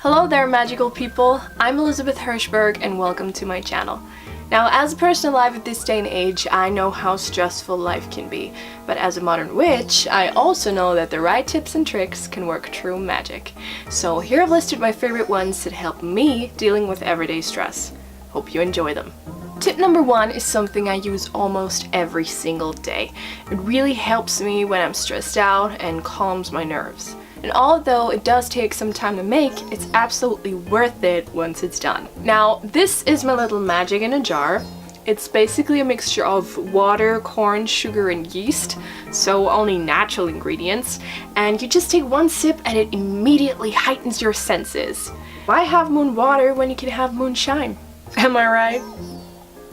Hello there, magical people! I'm Elizabeth Hirschberg and welcome to my channel. Now, as a person alive at this day and age, I know how stressful life can be, but as a modern witch, I also know that the right tips and tricks can work true magic. So here I've listed my favorite ones that help me dealing with everyday stress. Hope you enjoy them. Tip number 1 is something I use almost every single day. It really helps me when I'm stressed out and calms my nerves. And although it does take some time to make, it's absolutely worth it once it's done. Now, this is my little magic in a jar. It's basically a mixture of water, corn, sugar, and yeast, so only natural ingredients, and you just take one sip and it immediately heightens your senses. Why have moon water when you can have moonshine? Am I right?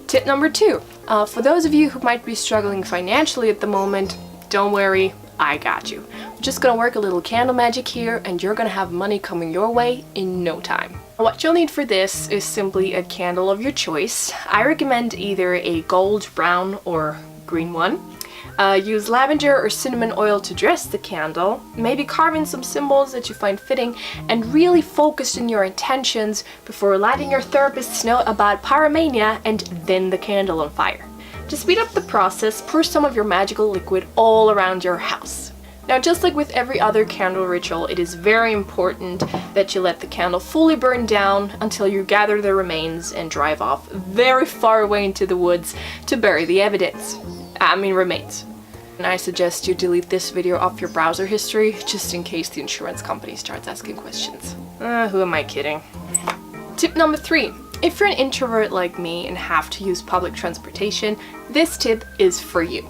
Tip number 2. For those of you who might be struggling financially at the moment, don't worry, I got you. We're just gonna work a little candle magic here and you're gonna have money coming your way in no time. What you'll need for this is simply a candle of your choice. I recommend either a gold, brown, or green one. Use lavender or cinnamon oil to dress the candle, maybe carve in some symbols that you find fitting, and really focus on your intentions before letting your therapist know about pyromania and then the candle on fire. To speed up the process, pour some of your magical liquid all around your house. Now, just like with every other candle ritual, it is very important that you let the candle fully burn down until you gather the remains and drive off very far away into the woods to bury the remains. And I suggest you delete this video off your browser history just in case the insurance company starts asking questions. Who am I kidding? Tip number 3. If you're an introvert like me and have to use public transportation, this tip is for you.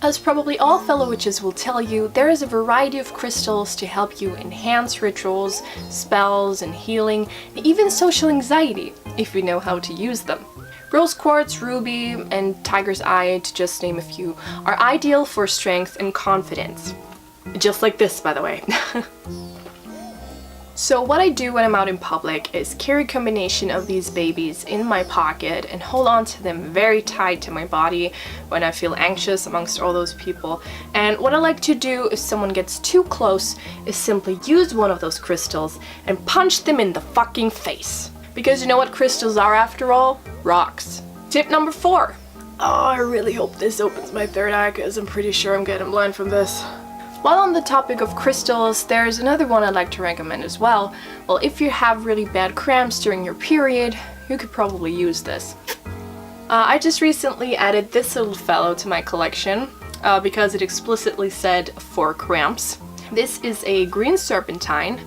As probably all fellow witches will tell you, there is a variety of crystals to help you enhance rituals, spells, and healing, and even social anxiety, if you know how to use them. Rose quartz, ruby, and tiger's eye, to just name a few, are ideal for strength and confidence. Just like this, by the way. So what I do when I'm out in public is carry a combination of these babies in my pocket and hold on to them very tight to my body when I feel anxious amongst all those people. And what I like to do if someone gets too close is simply use one of those crystals and punch them in the fucking face. Because you know what crystals are after all? Rocks. Tip number 4. Oh, I really hope this opens my third eye because I'm pretty sure I'm getting blind from this. While on the topic of crystals, there's another one I'd like to recommend as well. Well, if you have really bad cramps during your period, you could probably use this. I just recently added this little fellow to my collection because it explicitly said for cramps. This is a Green Serpentine,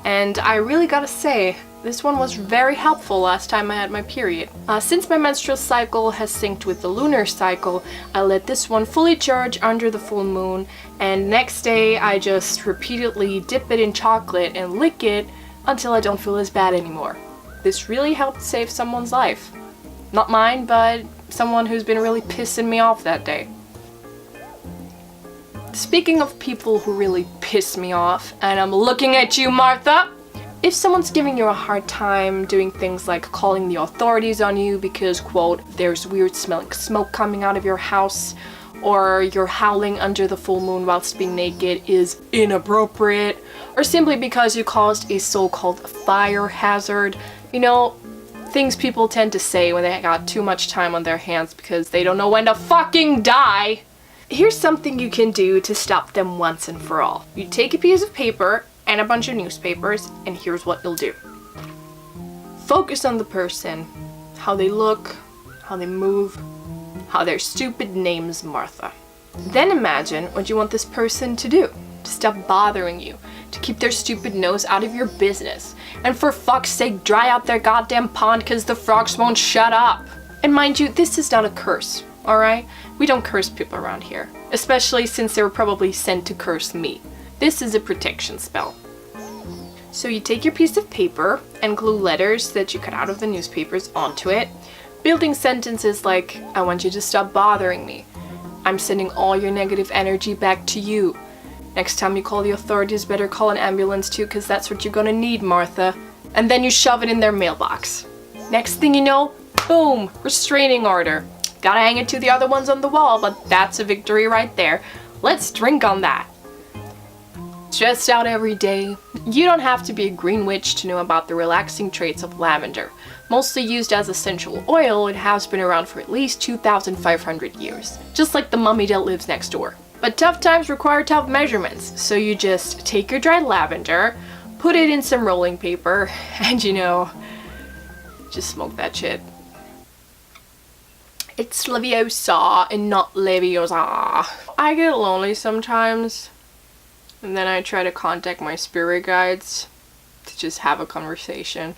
and I really gotta say, this one was very helpful last time I had my period. Since my menstrual cycle has synced with the lunar cycle, I let this one fully charge under the full moon, and next day I just repeatedly dip it in chocolate and lick it until I don't feel as bad anymore. This really helped save someone's life. Not mine, but someone who's been really pissing me off that day. Speaking of people who really piss me off, and I'm looking at you, Martha! If someone's giving you a hard time doing things like calling the authorities on you because, quote, there's weird smelling smoke coming out of your house, or you're howling under the full moon whilst being naked is inappropriate, or simply because you caused a so-called fire hazard, you know, things people tend to say when they got too much time on their hands because they don't know when to fucking die, here's something you can do to stop them once and for all. You take a piece of paper and a bunch of newspapers, and here's what you'll do. Focus on the person, how they look, how they move, how their stupid name's Martha. Then imagine what you want this person to do, to stop bothering you, to keep their stupid nose out of your business, and for fuck's sake dry out their goddamn pond cause the frogs won't shut up. And mind you, this is not a curse, alright? We don't curse people around here, especially since they were probably sent to curse me. This is a protection spell. So you take your piece of paper and glue letters that you cut out of the newspapers onto it, building sentences like, I want you to stop bothering me. I'm sending all your negative energy back to you. Next time you call the authorities, better call an ambulance too, because that's what you're gonna need, Martha. And then you shove it in their mailbox. Next thing you know, boom, restraining order. Gotta hang it to the other ones on the wall, but that's a victory right there. Let's drink on that. stressed out every day? You don't have to be a green witch to know about the relaxing traits of lavender. Mostly used as essential oil, it has been around for at least 2,500 years, just like the mummy that lives next door. But tough times require tough measurements, so you just take your dried lavender, put it in some rolling paper, and just smoke that shit. It's Leviosa and not Leviosa. I get lonely sometimes, and then I try to contact my spirit guides to just have a conversation.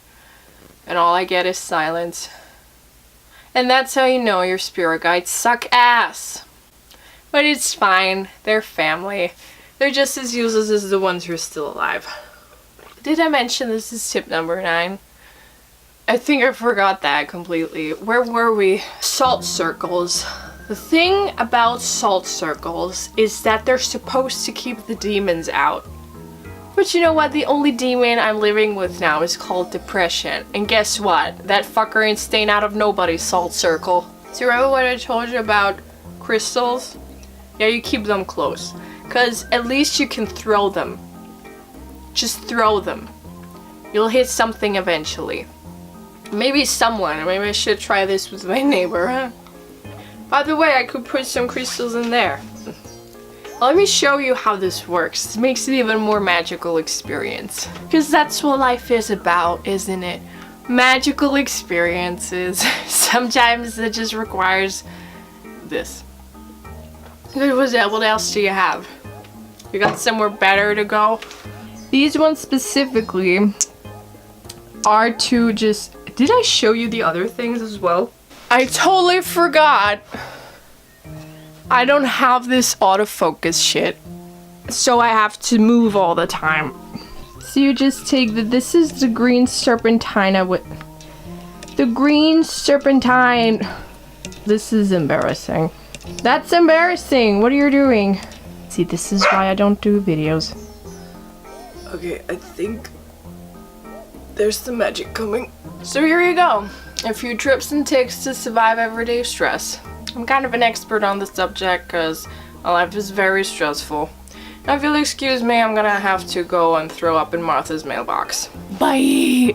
And all I get is silence. And that's how you know your spirit guides suck ass. But it's fine, they're family. They're just as useless as the ones who are still alive. Did I mention this is tip number 9? I think I forgot that completely. Where were we? Salt circles. The thing about salt circles is that they're supposed to keep the demons out. But you know what? The only demon I'm living with now is called depression. And guess what? That fucker ain't staying out of nobody's salt circle. So remember what I told you about crystals? Yeah, you keep them close. Because at least you can throw them. Just throw them. You'll hit something eventually. Maybe someone. Maybe I should try this with my neighbor, huh? By the way, I could put some crystals in there. Let me show you how this works. It makes it even more magical experience. Because that's what life is about, isn't it? Magical experiences. Sometimes it just requires this. What else do you have? You got somewhere better to go? These ones specifically are to just... Did I show you the other things as well? I totally forgot. I don't have this autofocus shit, so I have to move all the time. So you just take this is the Green Serpentine. The Green Serpentine. This is embarrassing. That's embarrassing. What are you doing? See, this is why I don't do videos. Okay, I think there's the magic coming. So here you go. A few trips and tips to survive everyday stress. I'm kind of an expert on the subject because my life is very stressful. Now if you'll excuse me, I'm gonna have to go and throw up in Martha's mailbox. Bye!